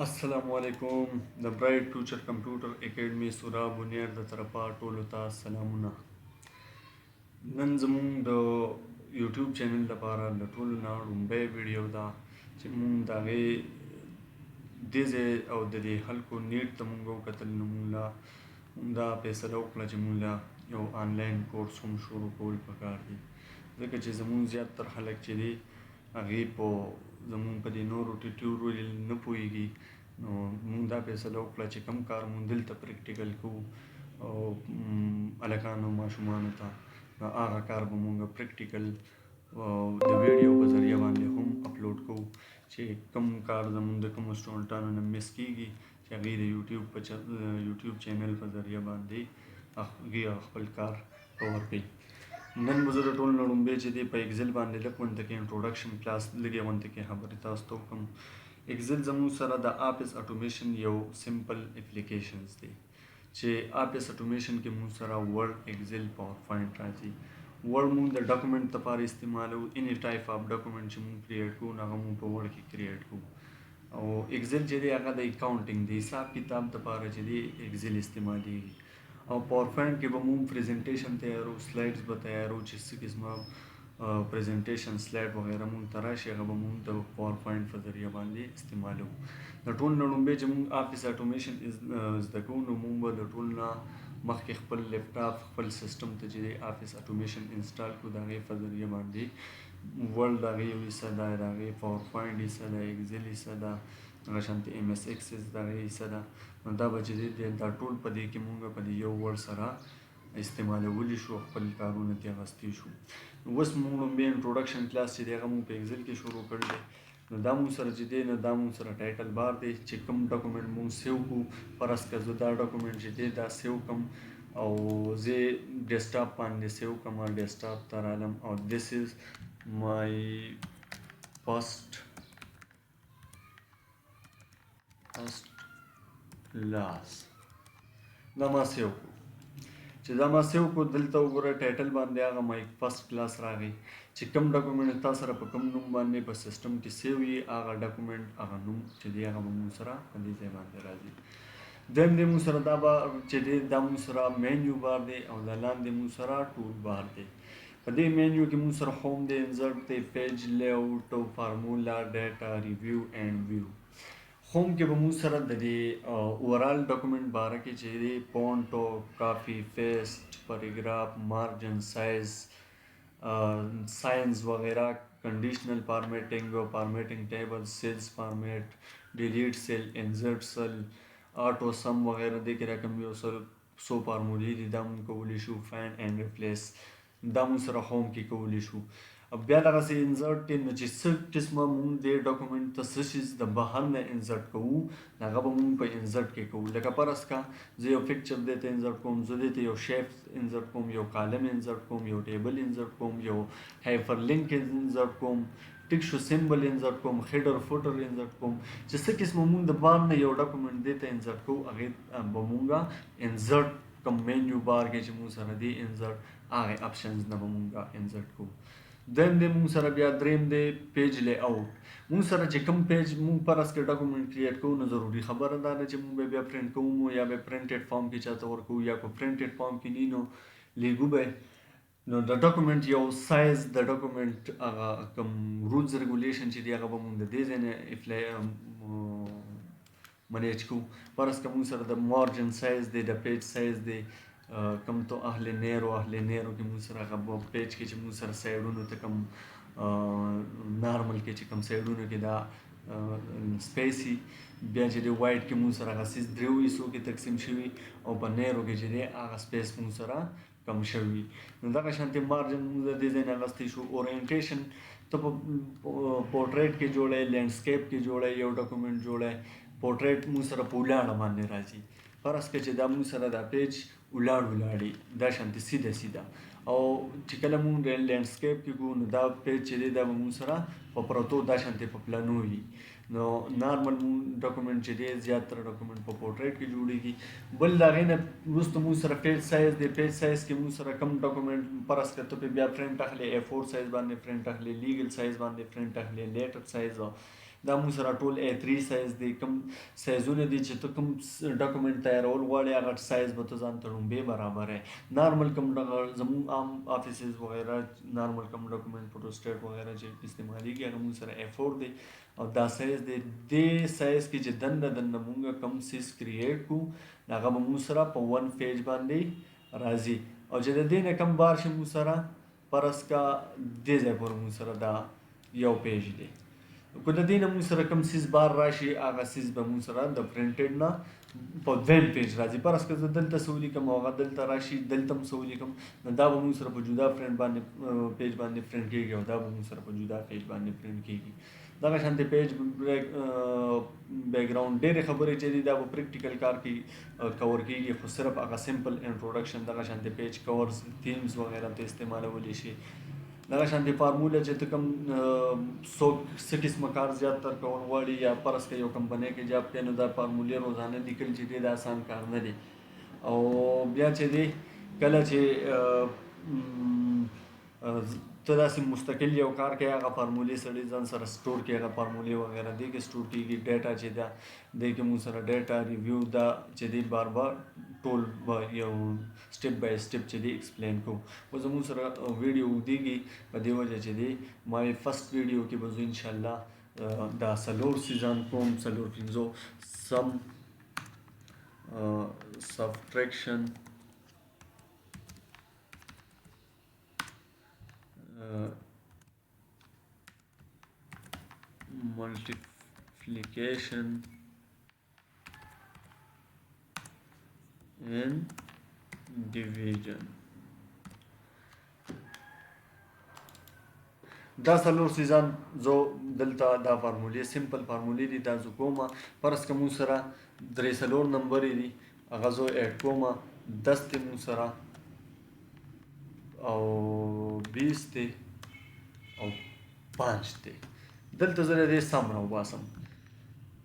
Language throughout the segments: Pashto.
السلام علیکم د برایټ فیوچر کمپیوټر اکیډمي سورا بنیاد د طرفه ټولو ته سلامونه. نن زموږ د یوټیوب چینل لپاره د ټولو نه لومړی ویډیو ده چې موږ د هغې دې ځای او د دې خلکو نیټ ته موږ وکتل، نو موږ له همدا فیصله وکړه چې موږ له یو آنلاین کورس هم شروع کول پکار دي، ځکه چې زموږ زیاتره خلک چې دي هغې په زموږ په دې نورو ټیوټوریل نه پوهېږي. نو موږ دا فیصله وکړه چې کوم کار موږ دلته پریکټیکل کوو او هلکانو ماشومانو ته هغه کار به موږ پریکټیکل د ویډیو په ذریعه باندې هم اپلوډ کوو، چې کوم کار زموږ د کومو سټوډنټانو نه مس کېږي چې هغوی د یوټیوب چینل په ذریعه باندې هغوی خپل کار کور کوي. نن به زه د ټولو نه لومړی چې دی په ایکزل باندې لږ غونته کې انټروډکشن کلاس لږې غونته کې خبرې تاسو ته وکړم. ایکزل زموږ سره د آفس اټومیشن یو سمپل اپلیکیشنز دی چې آفس اټومیشن کې موږ سره ورډ، ایکزل، پاور پوینټ راځي. ورډ موږ د ډاکومنټ لپاره استعمالو، اني ټایپ اف ډاکومنټ چې موږ کریټ کوو هغه موږ په ورډ کې کریټ کوو. او ایکزل چې دی هغه د اکاونټینګ د حساب کتاب لپاره چې دی ایکزل استعمالیږي. او پاور پوینټ کې به موږ پریزنټیشن تیارو، سلایډز به تیارو چې څه قسمه پریزنټیشن سلایډ وغیره موږ ته راشي هغه به موږ د پاور پوینټ په ذریعه باندې استعمالوو. د ټول نه لومړی چې موږ آفس اټومیشن زده کوو نو موږ به د ټول نه مخکې خپل لیپټاپ خپل سیسټم ته چې دی آفس اټومیشن انسټال کړو، د هغې په ذریعه باندې ورډ د هغې یو حصه ده، د هغې پاور پوینټ حصه ده، ایکزل حصه ده، هغه شانتې ایم ایس ایکسس د هغې حصه ده. نو دا به چې دی دا ټول په دې کې موږ په دې یو ورډ سره استعمالولی شو، خپل کارونه ترې اخیستی شو. اوس موږ لومړی انټروډکشن کلاس چې دی هغه موږ په ایکزل کې شروع کړی دی. نو دا موږ سره چې دی نو دا موږ سره ټایټل بار دی چې کوم ډاکومنټ موږ سیو کړو. فرض که زه دا ډاکومنټ چې دی دا سیو کړم او زه ډیسکټاپ باندې سیو کړم، ډیسکټاپ ته رالم او this is my first class. دا ما سیو کړو، چې دا ما سیو کړو دلته وګوره ټایټل باندې هغه مای فرست کلاس راغی چې کوم ډاکومنټ تا سره په کوم نوم باندې په سیسټم کې سیو وي هغه ډاکومنټ هغه نوم چې دی هغه به موږ سره په دې ځای باندې راځي. دویم دی موږ سره دا به چې دی دا موږ سره مینیو بار دی او دا لاندې موږ سره ټول بار دی. په دې مینیو کې موږ سره ہوم دی، انسرټ دی، پیج لیاوټ او فارمولا، ډیټا، ریویو اینڈ ویو. ہوم کې به موږ سره د دې اوورال ډاکومنټ باره کې چې دی فونټ، کافي، پیسټ، پیراګراف، مارجن، سایز، ساینس وغیرہ، کنډیشنل فارمیټنګ او فارمیټنګ ټیبل، سیلز فارمیټ، ډیلیټ سیل، انسرټ سیل، آټو سم وغیرہ دې کې رقم یو سو فارمولې دي دا موږ کولی شو. فایند اینډ ریپلیس دا موږ سره ہوم کې کولی شو. بیا دغسې انسرټ دی نو چې څه قسمه موږ دې ډاکومنټ ته څه شي د بهر نه انسرټ کوو هغه به موږ په انسرټ کې کوو. لکه فرض کا زه یو پکچر دې ته انسرټ کوم، زه دې ته یو شیپ انسرټ کوم، یو کالم انسرټ کوم، یو ټیبل انسرټ کوم، یو هایپر لینک انسرټ کوم، ټیک شو، سمبل انسرټ کوم، هیډر فوټر انسرټ کوم. چې څه قسمه موږ د بار نه یو ډاکومنټ دې ته انسرټ کوو هغې به موږ انسرټ کوم مینیو بار کې چې موږ سره دی انسرټ هغې اپشنز نه به موږ انسرټ کوو. دویم دی موږ سره بیا دریم دی پیج لی آوټ. موږ سره چې کوم پیج موږ فرض کړه ډاکومنټ کریټ کوو نو ضروري خبره دا ده چې موږ به بیا پرنټ کوو یا به پرنټډ فارم کې چاته ورکوو یا په پرنټډ فارم کې نه نو لیږو به. نو د ډاکومنټ یو سایز د ډاکومنټ هغه کوم رولز ریګولیشن چې دی هغه به موږ د دې ځای نه منیج کوو. فرض که موږ سره د مارجن سایز دی، د پیج سایز دی کم تو اهل نیرو کې موږ سره هغه پیج کې چې موږ سره سایډونو ته کم نارمل کې چې کم سایډونو کې دا سپیسي بیا چې دی وایټ کې موږ سره هغه سیز دریو حصو کې تقسیم شوي او په نیرو کې چې دی هغه سپیس موږ سره کم شوي. نو دغه شانتې مارجن موږ د دې ځای نه اخیستی شو. اورینټیشن ته په پورټریټ کې جوړی، لینډسکیپ کې جوړی، یو ډاکومنټ جوړی. پورټریټ موږ سره په ولاړه باندې راځي. فرض کړه چې دا موږ سره دا پیج ولاړې دا شانتې سیده او چې کله موږ لینډسکیپ کې کوو نو دا پیج چې دی دا به موږ سره په پرتو دا شانتې په پلانو وي. نو نارمل ډاکومنټ چې دی زیاتره ډاکومنټ په پورټریټ کې جوړیږي. بل د هغې نه وروسته موږ سره پیج سایز دی. پیج سایز کې موږ سره کم ډاکومنټ فرض کړه ته پرې بیا پرنټ اخلې، A4 سایز باندې پرنټ اخلې، لیګل سایز باندې پرنټ اخلې، لیټر سایز دا مونږ سره ټول A3 سایز دی. کوم سایزونه دي چې ته کوم ډاکومنټ تیارول غواړې هغه سایز به ته ځان ته ړومبې برابرې. نارمل کوم زموږ عام آفیسز وغیره نارمل کوم ډاکومنټ فوټوسټیټ وغیره چې استعمالیږي هغه مونږ سره A4 دی او دا سایز دی. دې سایز کې چې دننه مونږ کوم سیز کریټ کړو هغه به مونږ سره په 1 پیج باندې راځي او چې د دې نه کم بار شي مونږ سره فرض کا دې ځای پورې مونږ سره دا یو پیج دی. که د دې نه مونږ سره کوم سیز بار راشي هغه سیز به مونږ سره د پرنټډ نه په 2 پیج راځي. فرض که زه دلته څه ولیکم او هغه دلته راشي دلته هم څه ولیکم نو دا به مونږ سره په جدا پیج باندې پرنټ کېږي او دا به مونږ سره په جدا پیج باندې پرنټ کېږي. دغه شانتې پیج بیکګراوند ډېرې خبرې چې دي دا به پریکټیکل کار کې کور کېږي خو صرف هغه سمپل انټروډکشن. دغه شانتې پیج کورز تیمز وغیره ته استعمالولی شي. دغه شانتې فارموله چې ته کوم څوک څه قسمه کار زیاتر کول غواړي یا فرض که یو کمپنۍ کې جاب کوي نو دا فارمولې روزانه لیکل چې دی دا آسان کار نه دی. او بیا چې دی کله چې ته داسې مستقل یو کار کوي هغه فارمولې سړی ځان سره سټور کړي هغه فارمولې وغیره دې کې سټور کېږي. ډیټا چې ده دې کې مونږ سره ډیټا ریویو دا چې دی بار ټول یو سټپ بای سټپ چې دی ایکسپلین کوو. اوس زموږ سره ویډیو اوږدېږي په دې وجه چې دی ما فرست ویډیو کې به زه انشاءالله دا 4 سیزان کوم 4 سم سبټریکشن multiplication and division. دا 4 سیزان زه دلته دا فارمولې سمپل فارمولې دي دا زه کومه. فرض که مونږ سره 3 نمبرې دي هغه زه ایډ کومه 10 دی مونږ سره او 20 دی او 5 دی. دلته زه د دې سم راوباسم.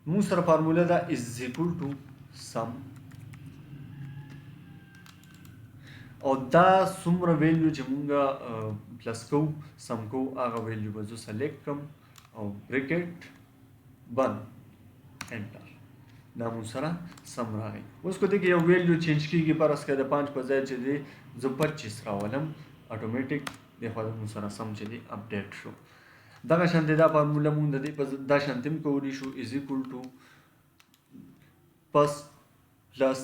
مونږ سره فارموله ده از ایکول ټو سم او دا څومره ویلیو چې مونږه پلس کوو سم کوو هغه ویلیو به زه سلیکټ کړم او بریکټ بند انټر دا مونږ سره سم راغی. اوس که دې کې یو ویلیو چینج کېږي فرض که د 5 په ځای چې دی زه 25 راولم اټومیټیک دې خوا د مونږ سره سم چې دی اپډیټ شو. دغه شانتې دا فارموله مونږ د دې په دا شانتې هم کولی شو از ایکول ټو first plus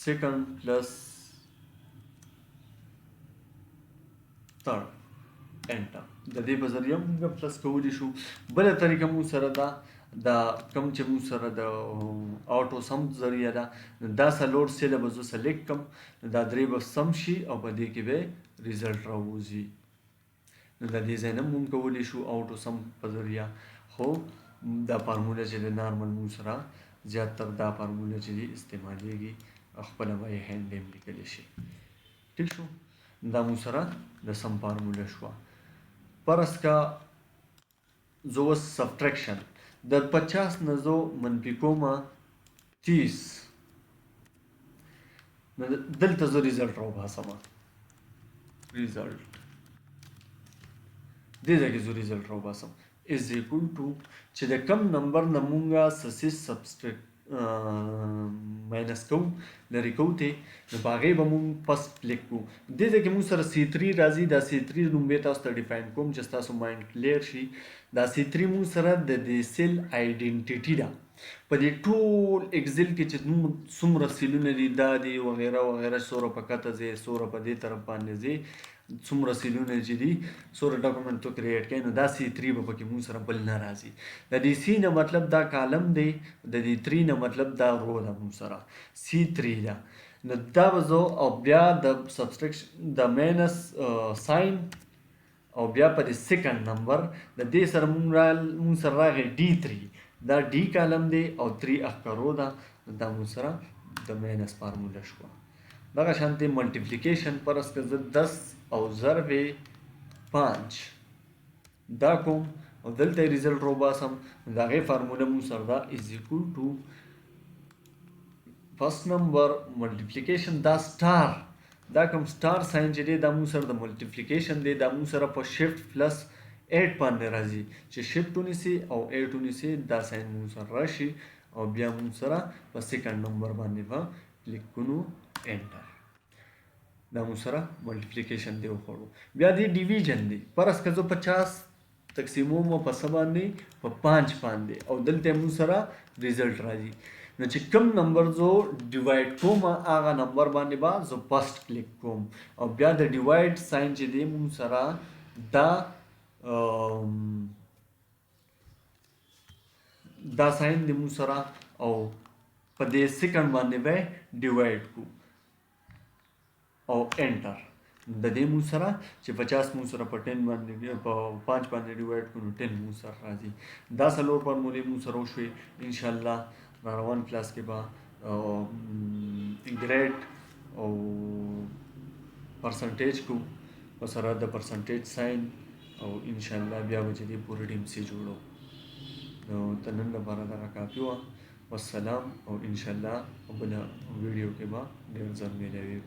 second plus third enter د دې په ذریعه موږ پلس کولی شو. بله طریقه موږ سره دا کوم چې موږ سره د آټو سم ذریعه ده دا 4 سیله به زه سلیکټ کړم دا 3 به سم شي او په دې کې به ریزلټ راوځي. نو د دې ځای نه موږ کولی شو آټو سم په ذریعه خو دا فارموله چې د نارمل موږ سره زیاتر دا فارموله چې دی استعمالیږي خپله به یې هینډ هم لیکلی شي. ټیک شو دا موږ سره د سم فارموله شوه. فرض که زه اوس سبټریکشن د 50 نه زه منفي کومه 30 دلته زه ریزلټ راوباسمه ریزلټ دې ځای کې زه ریزلټ راوباسم از ایکول ټو چې د کم نمبر نه مونږه سسیس سبسټریکټ ماینس کوو لرې کوو ته نو په هغې به مونږ فسټ کلیک کوو. دې ځای کې مونږ سره C3 راځي دا C3 نوم به تاسو ته ډیفاین کوم چې ستاسو مایند کلیر شي. دا C3 مونږ سره د دې سیل آیډنټیټي ده په دې ټول ایکسل کې چې څومره سیلونه دي دا دي وغیره وغیره څومره په کته ځي څومره په دې طرف باندې ځي څومره سیلونه چې دي څومره ډاکومنټ تو کریټ کوي نو دا C3 به پکې مونږ سره بل نه راځي. د دې C نه مطلب دا کالم دی د دې 3 نه مطلب دا رو ده مونږ سره C3 ده نو دا به زه او بیا د سبسټریکشن د ماینس ساین او بیا په دې سیکنډ نمبر د دې سره مونږ سره راغی D3 دا D کالم دی او 3 اخکرو ده دا مونږ سره د ماینس فارموله شوه. دغه شانتې ملټیپلیکیشن فرض که زه 10 او ضرب 5 دا کوم او دلته ریزلټ راوباسم د هغې فارموله مونږ سره ده از ایکول ټو فرست نمبر ملټیپلیکیشن دا سټار دا کوم سټار ساین چې دی دا مونږ سره د ملټیپلیکیشن دی دا مونږ سره په شفټ پلس 8 باندې راځي چې شفټ ونیسي او 8 ونیسي دا ساين مون سره راشي او بیا مون سره په سیکنډ نمبر باندې به کلیک کونو انټر دا مون سره ملټیپلیکیشن دی وخورو بیا دی ډیویژن دی پرس که زه 50 تقسیموم په څه باندې په 5 باندې او دلته مون سره ریزلټ راځي نو چې کوم نمبر زه ډیوایډ کوم هغه نمبر باندې به زه فرست کلیک کوم او بیا د ډیوایډ ساين چې دی مون سره دا ساين دی مون سره او په دې سیکنډ باندې به ډیوایډ کو او انټر د دې مون سره چې 50 مون سره په 10 باندې په 5 باندې ډیوایډ کړو 10 مون سره راځي دا څلور فارمولې مون سره وشوي ان شاء الله روان کلاس کې به ګریډ او پرسنټیج کو او سره د پرسنټیج ساين او ان شاء الله بیا به دې پوره ټیم سي جوړو نو تنن لپاره دا کافي و والسلام او ان شاء الله بل ویډیو کې به ډیر ځل ملوي